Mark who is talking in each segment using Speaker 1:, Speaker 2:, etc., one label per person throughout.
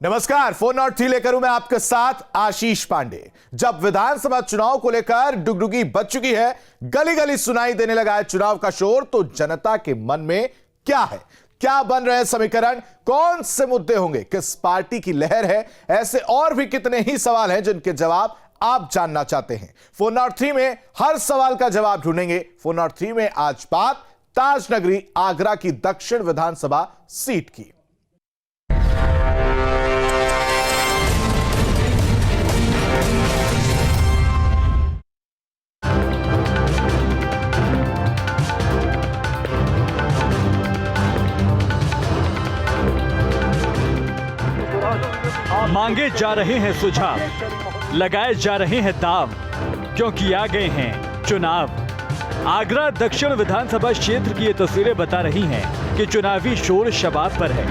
Speaker 1: नमस्कार, 403 लेकर हूं मैं आपके साथ आशीष पांडे। जब विधानसभा चुनाव को लेकर डुगडुगी बज चुकी है, गली गली सुनाई देने लगा है चुनाव का शोर, तो जनता के मन में क्या है, क्या बन रहे हैं समीकरण, कौन से मुद्दे होंगे, किस पार्टी की लहर है, ऐसे और भी कितने ही सवाल हैं जिनके जवाब आप जानना चाहते हैं। 403 में हर सवाल का जवाब ढूंढेंगे। 403 में आज बात ताजनगरी आगरा की दक्षिण विधानसभा सीट की।
Speaker 2: मांगे जा रहे हैं सुझाव, लगाए जा रहे हैं दाव, क्योंकि आ गए हैं चुनाव। आगरा दक्षिण विधानसभा क्षेत्र की ये तस्वीरें बता रही हैं कि चुनावी शोर शबाब पर है।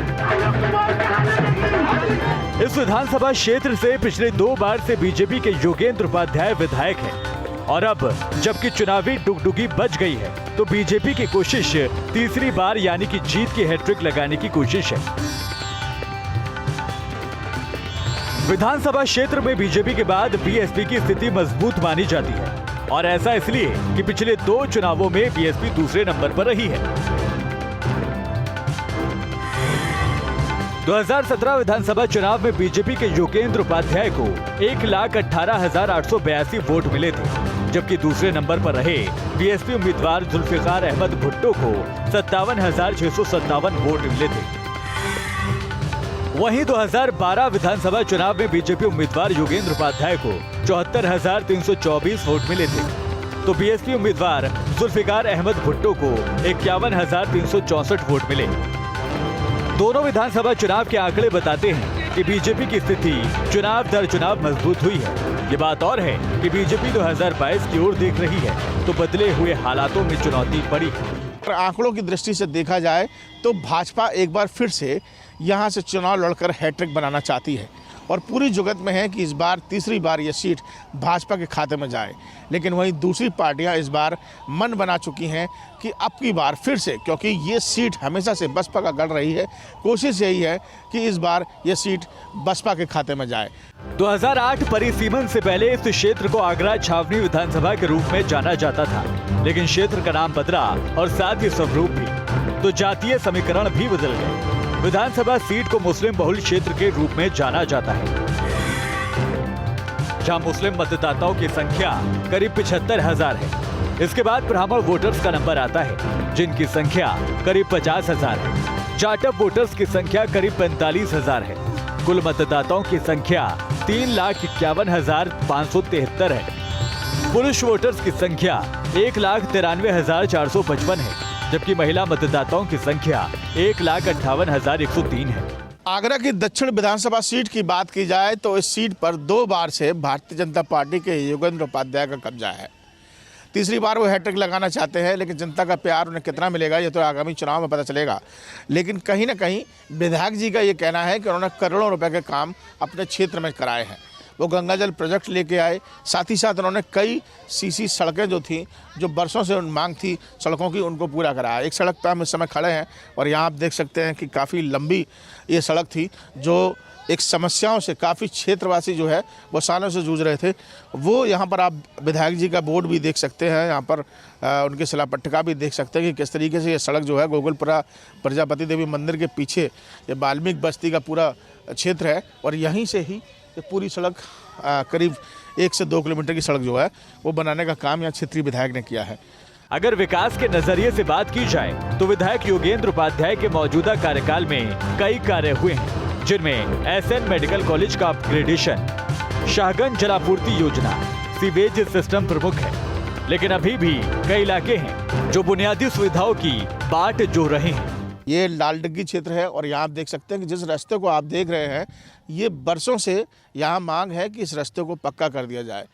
Speaker 2: इस विधानसभा क्षेत्र से पिछले 2 बार से बीजेपी के योगेंद्र उपाध्याय विधायक हैं और अब जबकि चुनावी डुगडुगी बज गई है तो बीजेपी की कोशिश तीसरी बार यानी कि जीत की हैट्रिक लगाने की कोशिश है। विधानसभा क्षेत्र में बीजेपी के बाद बीएसपी की स्थिति मजबूत मानी जाती है और ऐसा इसलिए कि पिछले 2 चुनावों में बीएसपी दूसरे नंबर पर रही है। 2017 विधानसभा चुनाव में बीजेपी के योगेंद्र उपाध्याय को 1,18,882 वोट मिले थे, जबकि दूसरे नंबर पर रहे बीएसपी उम्मीदवार जुल्फिकार अहमद भुट्टो को 57,657 वोट मिले थे। वहीं 2012 विधानसभा चुनाव में बीजेपी उम्मीदवार योगेंद्र उपाध्याय को 74,324 वोट मिले थे, तो बीएसपी उम्मीदवार जुल्फिकार अहमद भुट्टो को 51,364 वोट मिले। दोनों विधानसभा चुनाव के आंकड़े बताते हैं कि बीजेपी की स्थिति चुनाव दर चुनाव मजबूत हुई है। ये बात और है कि बीजेपी 2022 की ओर देख रही है तो बदले हुए हालातों में चुनौती बड़ी है।
Speaker 3: आंकड़ों की दृष्टि से देखा जाए तो भाजपा एक बार फिर से यहां से चुनाव लड़कर हैट्रिक बनाना चाहती है और पूरी जुगत में है कि इस बार तीसरी बार यह सीट भाजपा के खाते में जाए। लेकिन वहीं दूसरी पार्टियां इस बार मन बना चुकी हैं कि अब की बार फिर से, क्योंकि ये सीट हमेशा से बसपा का गढ़ रही है, कोशिश यही है कि इस बार यह सीट बसपा के खाते में जाए।
Speaker 2: 2008 परिसीमन से पहले इस क्षेत्र को आगरा छावनी विधानसभा के रूप में जाना जाता था, लेकिन क्षेत्र का नाम बदला और साथ ही स्वरूप भी, तो जातीय समीकरण भी बदल गए। विधानसभा सीट को मुस्लिम बहुल क्षेत्र के रूप में जाना जाता है, जहां मुस्लिम मतदाताओं की संख्या करीब 75,000 है। इसके बाद ब्राह्मण वोटर्स का नंबर आता है, जिनकी संख्या करीब 50,000 है। जाटव वोटर्स की संख्या करीब 45,000 है। कुल मतदाताओं की संख्या 3,51,573 है। पुरुष वोटर्स की संख्या 1,93,455 है, जबकि महिला मतदाताओं की संख्या 1,58,103 है।
Speaker 3: आगरा की दक्षिण विधानसभा सीट की बात की जाए तो इस सीट पर 2 बार से भारतीय जनता पार्टी के योगेंद्र उपाध्याय का कब्जा है। तीसरी बार वो हैट्रिक लगाना चाहते हैं, लेकिन जनता का प्यार उन्हें कितना मिलेगा ये तो आगामी चुनाव में पता चलेगा। लेकिन कहीं ना कहीं विधायक जी का ये कहना है कि उन्होंने करोड़ों रुपए के काम अपने क्षेत्र में कराए हैं। वो गंगा जल प्रोजेक्ट लेके आए, साथ ही साथ उन्होंने कई सीसी सड़कें जो थी, जो बरसों से मांग थी सड़कों की, उनको पूरा कराया। एक सड़क पर हम इस समय खड़े हैं और यहाँ आप देख सकते हैं कि काफ़ी लंबी ये सड़क थी, जो एक समस्याओं से काफ़ी क्षेत्रवासी जो है वो सालों से जूझ रहे थे। वो यहाँ पर आप विधायक जी का बोर्ड भी देख सकते हैं, यहाँ पर उनके शिलापट्टिका भी देख सकते हैं कि किस तरीके से ये सड़क जो है गोकुलपुरा प्रजापति देवी मंदिर के पीछे ये वाल्मीकि बस्ती का पूरा क्षेत्र है और यहीं से ही ये पूरी सड़क करीब 1 से 2 किलोमीटर की सड़क जो है वो बनाने का काम यहाँ क्षेत्रीय विधायक ने किया है।
Speaker 2: अगर विकास के नजरिए से बात की जाए तो विधायक योगेंद्र उपाध्याय के मौजूदा कार्यकाल में कई कार्य हुए हैं, जिनमें एसएन मेडिकल कॉलेज का अपग्रेडेशन, शाहगंज जलापूर्ति योजना, सीवेज सिस्टम प्रमुख है। लेकिन अभी भी कई इलाके हैं जो बुनियादी सुविधाओं की बाट जो रहे हैं।
Speaker 3: ये लालडग्गी क्षेत्र है और यहाँ आप देख सकते हैं कि जिस रास्ते को आप देख रहे हैं, ये बरसों से यहाँ मांग है कि इस रास्ते को पक्का कर दिया जाए।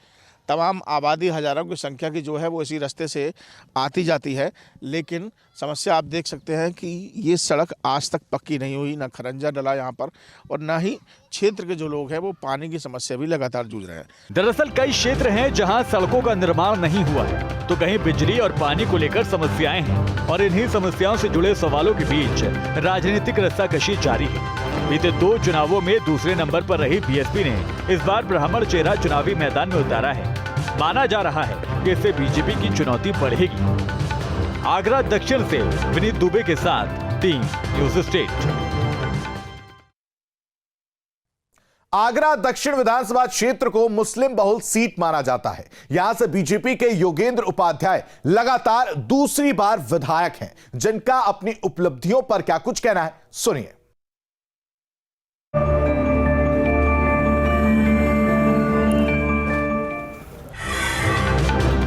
Speaker 3: तमाम आबादी, हज़ारों की संख्या की जो है वो इसी रास्ते से आती जाती है, लेकिन समस्या आप देख सकते हैं कि ये सड़क आज तक पक्की नहीं हुई, ना खरंजा डला यहाँ पर, और ना ही क्षेत्र के जो लोग हैं वो पानी की समस्या भी लगातार जूझ रहे हैं।
Speaker 2: दरअसल कई क्षेत्र हैं जहां सड़कों का निर्माण नहीं हुआ है, तो कहीं बिजली और पानी को लेकर समस्याएं हैं और इन्हीं समस्याओं से जुड़े सवालों के बीच राजनीतिक रस्साकशी जारी है। बीते 2 चुनावों में दूसरे नंबर पर रही बीएसपी ने इस बार ब्राह्मण चेहरा चुनावी मैदान में उतारा है। माना जा रहा है कि इससे बीजेपी की चुनौती बढ़ेगी। आगरा दक्षिण से विनीत दुबे के साथ टीम न्यूज स्टेट।
Speaker 1: आगरा दक्षिण विधानसभा क्षेत्र को मुस्लिम बहुल सीट माना जाता है। यहां से बीजेपी के योगेंद्र उपाध्याय लगातार दूसरी बार विधायक हैं, जिनका अपनी उपलब्धियों पर क्या कुछ कहना है, सुनिए।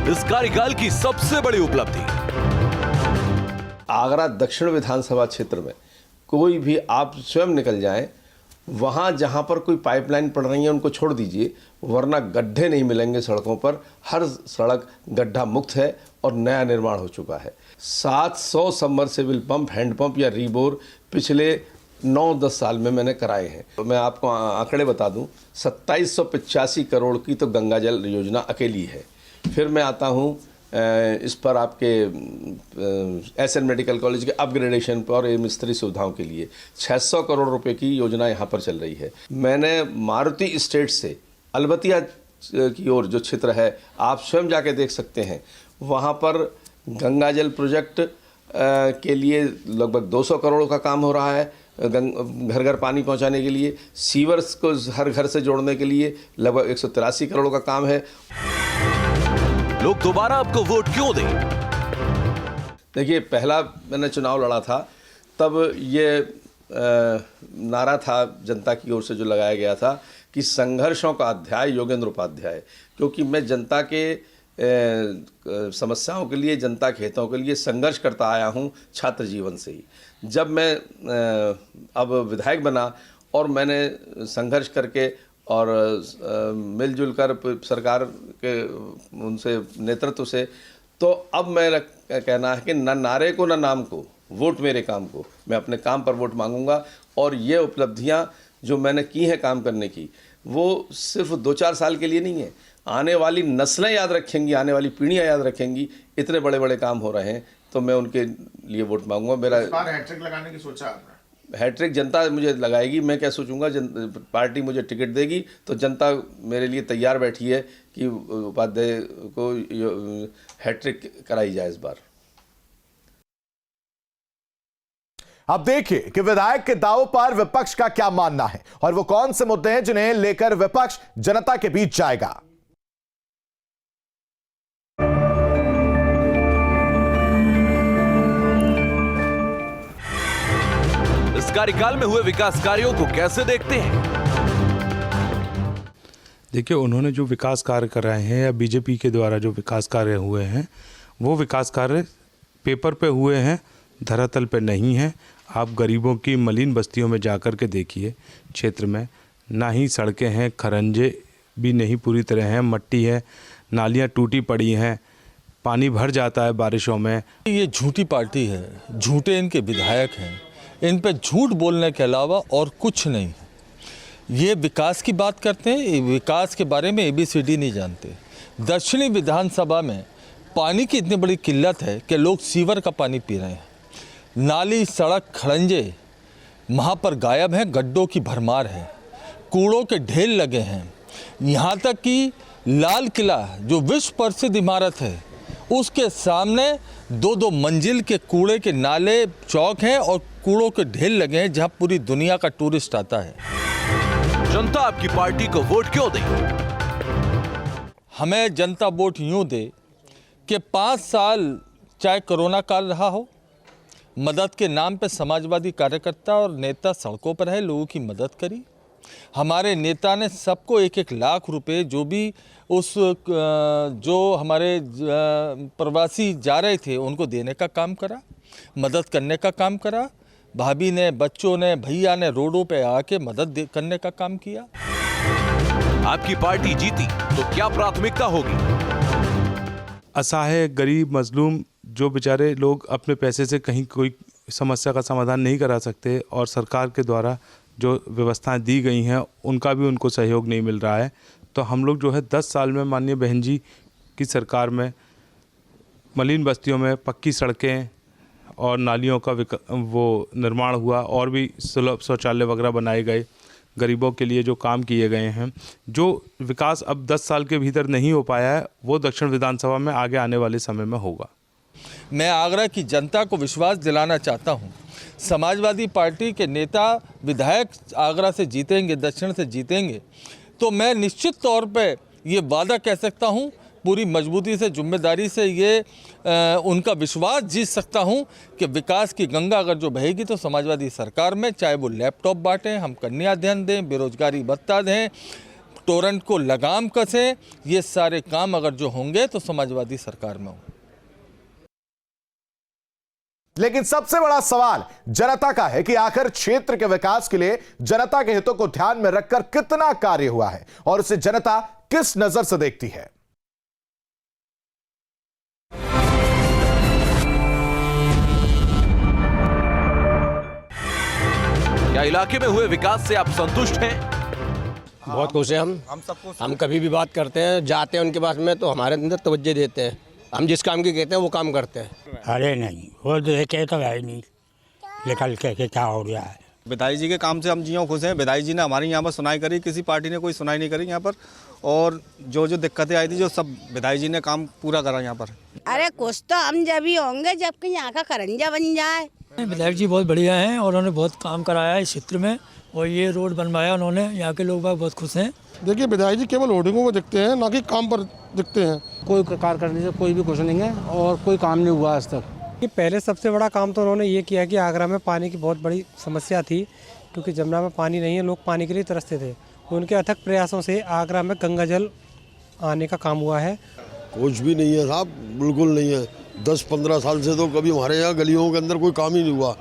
Speaker 4: इस कार्यकाल की सबसे बड़ी उपलब्धि,
Speaker 5: आगरा दक्षिण विधानसभा क्षेत्र में कोई भी आप स्वयं निकल जाएं, वहाँ जहाँ पर कोई पाइपलाइन पड़ रही है उनको छोड़ दीजिए, वरना गड्ढे नहीं मिलेंगे सड़कों पर। हर सड़क गड्ढा मुक्त है और नया निर्माण हो चुका है। 700 सबमर्सिबल पंप, हैंड पंप या रीबोर पिछले 9-10 साल में मैंने कराए हैं। तो मैं आपको आंकड़े बता दूं, 2785 करोड़ की तो गंगा जल योजना अकेली है। फिर मैं आता हूँ इस पर आपके एसएन मेडिकल कॉलेज के अपग्रेडेशन पर और एवं स्त्री सुविधाओं के लिए 600 करोड़ रुपए की योजना यहाँ पर चल रही है। मैंने मारुति स्टेट से अलबतिया की ओर जो क्षेत्र है, आप स्वयं जाके देख सकते हैं, वहाँ पर गंगा जल प्रोजेक्ट के लिए लगभग 200 करोड़ का काम हो रहा है। घर घर पानी पहुँचाने के लिए, सीवर्स को हर घर से जोड़ने के लिए लगभग 183 करोड़ का काम है।
Speaker 4: लोग दोबारा आपको वोट क्यों दें?
Speaker 5: देखिए, पहला मैंने चुनाव लड़ा था, तब ये नारा था जनता की ओर से जो लगाया गया था कि संघर्षों का अध्याय योगेंद्र उपाध्याय, क्योंकि मैं जनता के समस्याओं के लिए, जनता के हितों के लिए संघर्ष करता आया हूं छात्र जीवन से ही। जब मैं अब विधायक बना और मैंने संघर्ष करके और मिलजुल कर सरकार के उनसे नेतृत्व से, तो अब मेरा कहना है कि न नारे को न नाम को, वोट मेरे काम को। मैं अपने काम पर वोट मांगूंगा और ये उपलब्धियां जो मैंने की हैं काम करने की, वो सिर्फ 2-4 साल के लिए नहीं है। आने वाली नस्लें याद रखेंगी, आने वाली पीढ़ियां याद रखेंगी। इतने बड़े बड़े काम हो रहे हैं, तो मैं उनके लिए वोट मांगूंगा। मेरा
Speaker 3: हैट्रिक लगाने की सोचा आपने?
Speaker 5: हैट्रिक जनता मुझे लगाएगी। मैं क्या सोचूंगा, पार्टी मुझे टिकट देगी तो जनता मेरे लिए तैयार बैठी है कि उपाध्याय को हैट्रिक कराई जाए इस बार।
Speaker 1: अब देखिए कि विधायक के दावों पर विपक्ष का क्या मानना है और वो कौन से मुद्दे हैं जिन्हें लेकर विपक्ष जनता के बीच जाएगा।
Speaker 4: इस कार्यकाल में हुए विकास कार्यों को कैसे देखते हैं?
Speaker 6: देखिए, उन्होंने जो विकास कार्य कराए हैं या बीजेपी के द्वारा जो विकास कार्य हुए हैं, वो विकास कार्य पेपर पे हुए हैं, धरातल पे नहीं हैं। आप गरीबों की मलिन बस्तियों में जाकर के देखिए, क्षेत्र में ना ही सड़कें हैं, खरंजे भी नहीं पूरी तरह हैं, मट्टी है, नालियाँ टूटी पड़ी हैं, पानी भर जाता है बारिशों में।
Speaker 7: ये झूठी पार्टी है, झूठे इनके विधायक हैं, इन पे झूठ बोलने के अलावा और कुछ नहीं। ये विकास की बात करते हैं, विकास के बारे में ABCD नहीं जानते। दक्षिणी विधानसभा में पानी की इतनी बड़ी किल्लत है कि लोग सीवर का पानी पी रहे हैं। नाली, सड़क, खड़ंजे वहाँ पर गायब हैं, गड्ढों की भरमार है, कूड़ों के ढेर लगे हैं। यहाँ तक कि लाल किला जो विश्व प्रसिद्ध इमारत है, उसके सामने 2-2 मंजिल के कूड़े के नाले, चौक हैं और कूड़ों के ढेर लगे हैं, जहाँ पूरी दुनिया का टूरिस्ट आता है।
Speaker 4: जनता आपकी पार्टी को वोट क्यों दे?
Speaker 7: हमें जनता वोट यूँ दे कि 5 साल चाहे कोरोना काल रहा हो, मदद के नाम पे समाजवादी कार्यकर्ता और नेता सड़कों पर है, लोगों की मदद करी। हमारे नेता ने सबको 1-1 लाख रुपए जो भी उस जो हमारे प्रवासी जा रहे थे उनको देने का काम करा, मदद करने का काम करा। भाभी ने, बच्चों ने, भैया ने रोडों पे आके मदद करने का काम किया।
Speaker 4: आपकी पार्टी जीती तो क्या प्राथमिकता होगी?
Speaker 6: असहाय, गरीब, मजलूम जो बेचारे लोग अपने पैसे से कहीं कोई समस्या का समाधान नहीं करा सकते और सरकार के द्वारा जो व्यवस्थाएं दी गई हैं उनका भी उनको सहयोग नहीं मिल रहा है, तो हम लोग जो है 10 साल में माननीय बहन जी की सरकार में मलिन बस्तियों में पक्की सड़कें और नालियों का वो निर्माण हुआ, और भी सुलभ शौचालय वगैरह बनाए गए, गरीबों के लिए जो काम किए गए हैं। जो विकास अब 10 साल के भीतर नहीं हो पाया है वो दक्षिण विधानसभा में आगे आने वाले समय में होगा।
Speaker 7: मैं आगरा की जनता को विश्वास दिलाना चाहता हूं, समाजवादी पार्टी के नेता विधायक आगरा से जीतेंगे, दक्षिण से जीतेंगे, तो मैं निश्चित तौर पे ये वादा कह सकता हूं, पूरी मजबूती से, जिम्मेदारी से ये उनका विश्वास जीत सकता हूं कि विकास की गंगा अगर जो बहेगी तो समाजवादी सरकार में, चाहे वो लैपटॉप बांटें, हम कन्या अध्ययन दें, बेरोजगारी भत्ता दें, टोरेंट को लगाम कसें, ये सारे काम अगर जो होंगे तो समाजवादी सरकार में होंगे।
Speaker 1: लेकिन सबसे बड़ा सवाल जनता का है कि आखिर क्षेत्र के विकास के लिए जनता के हितों को ध्यान में रखकर कितना कार्य हुआ है और उसे जनता किस नजर से देखती है।
Speaker 4: क्या इलाके में हुए विकास से आप संतुष्ट हैं?
Speaker 8: बहुत खुश हैं हम कभी भी बात करते हैं, जाते हैं उनके पास में तो हमारे अंदर तवज्जो देते हैं, हम जिस काम की कहते हैं वो काम करते हैं।
Speaker 9: अरे नहीं, वो देखे तो है नहीं, निकल के क्या हो गया है।
Speaker 10: विधायक जी के काम से हम जियों खुश हैं। विधायक जी ने हमारी यहाँ पर सुनाई करी, किसी पार्टी ने कोई सुनाई नहीं करी यहाँ पर, और जो जो दिक्कतें आई थी जो सब विधायक जी ने काम पूरा करा यहाँ पर।
Speaker 11: अरे कुछ तो हम जब ही होंगे जबकि यहाँ का खरंजा बन जाए।
Speaker 12: विधायक जी बहुत बढ़िया हैं और उन्होंने बहुत काम कराया है इस क्षेत्र में, और ये रोड बनवाया उन्होंने, यहाँ के लोग बहुत खुश हैं।
Speaker 13: देखिए विधायक जी केवल होर्डिंगों में दिखते हैं, ना कि काम पर दिखते हैं।
Speaker 14: कोई कार्य करने से कोई भी खुश नहीं है और कोई काम नहीं हुआ आज तक।
Speaker 15: पहले सबसे बड़ा काम तो उन्होंने ये किया कि आगरा में पानी की बहुत बड़ी समस्या थी, क्योंकि जमुना में पानी नहीं है, लोग पानी के लिए तरसते थे। उनके अथक प्रयासों से आगरा में गंगा जल आने का काम हुआ है।
Speaker 13: कुछ भी नहीं है साहब, बिल्कुल नहीं है। 10-15 साल से तो कभी हमारे यहाँ गलियों के अंदर कोई काम ही नहीं हुआ।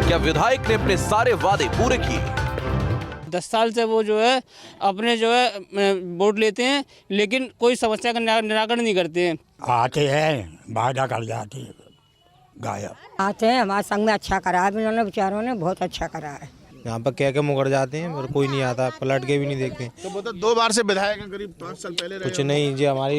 Speaker 4: क्या विधायक ने अपने सारे वादे पूरे किए?
Speaker 16: 10 साल से वो जो है अपने जो है वोट लेते हैं, लेकिन कोई समस्या का निराकरण नहीं करते हैं।
Speaker 9: आते हैं, वादा कर जाते हैं, गायब
Speaker 11: आते हैं। हमारे संग में अच्छा करा है इन्होंने, बेचारों ने बहुत अच्छा करा है।
Speaker 14: यहाँ पर क्या मुकर जाते हैं और कोई नहीं आता, पलट के भी नहीं देखते।
Speaker 3: तो बता, 2 बार से विधायक हैं, करीब 5 साल पहले रहे।
Speaker 14: कुछ नहीं जी, हमारी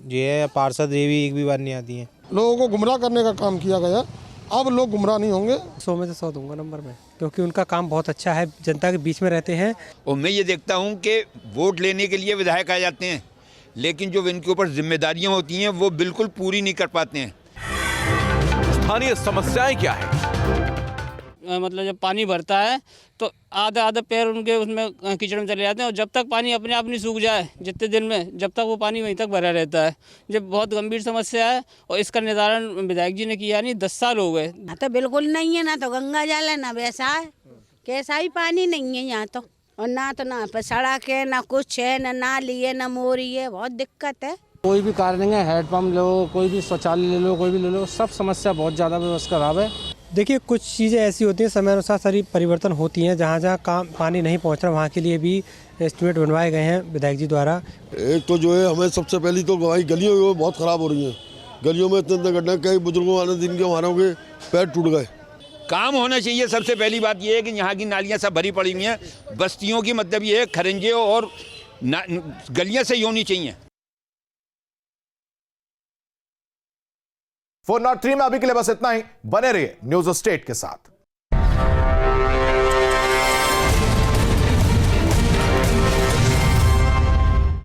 Speaker 14: ये है पार्षद ये भी एक भी बार नहीं आती है।
Speaker 13: लोगों को गुमराह करने का काम किया गया, अब लोग गुमराह नहीं होंगे।
Speaker 15: 100 में से 100 दूंगा नंबर में, क्योंकि उनका काम बहुत अच्छा है, जनता के बीच में रहते हैं।
Speaker 17: और मैं ये देखता हूँ कि वोट लेने के लिए विधायक आ जाते हैं, लेकिन जो इनके ऊपर जिम्मेदारियां होती हैं वो बिल्कुल पूरी नहीं कर पाते हैं।
Speaker 4: स्थानीय समस्याएं क्या है?
Speaker 16: मतलब जब पानी भरता है तो आधा पैर उनके उसमें कीचड़ में चले जाते हैं, और जब तक पानी अपने आप नहीं सूख जाए जितने दिन में, जब तक वो पानी वहीं तक भरा रहता है। जब बहुत गंभीर समस्या है और इसका निदान विधायक जी ने किया नहीं, 10 साल हो गए।
Speaker 11: तो बिल्कुल नहीं है, ना तो गंगा जल है ना वैसा है, कैसा ही पानी नहीं है यहाँ तो, और ना तो सड़क है, ना कुछ है, ना नाली है, ना मोरी है, बहुत दिक्कत है।
Speaker 14: कोई भी कार्य नहीं है, हैंडपम्प लो, कोई भी शौचालय ले लो, कोई भी ले लो, सब समस्या बहुत ज़्यादा व्यवस्था खराब है।
Speaker 15: देखिए कुछ चीज़ें ऐसी होती हैं, समय अनुसार सारी परिवर्तन होती हैं। जहाँ जहाँ काम पानी नहीं पहुँच रहा वहाँ के लिए भी एस्टिमेट बनवाए गए हैं विधायक जी द्वारा।
Speaker 13: एक तो जो है हमें सबसे पहली तो गलियों बहुत ख़राब हो रही हैं। गलियों में इतने गड्ढे, कई बुजुर्गों वाले दिन के हमारों के पैर टूट गए।
Speaker 17: काम होना चाहिए। सबसे पहली बात ये है कि यहाँ की नालियाँ सब भरी पड़ी हुई हैं, बस्तियों की मतलब ये है खरंजे और गलियाँ सही होनी चाहिए।
Speaker 1: 403 में अभी के लिए बस इतना ही। बने रहिए न्यूज़ स्टेट के साथ।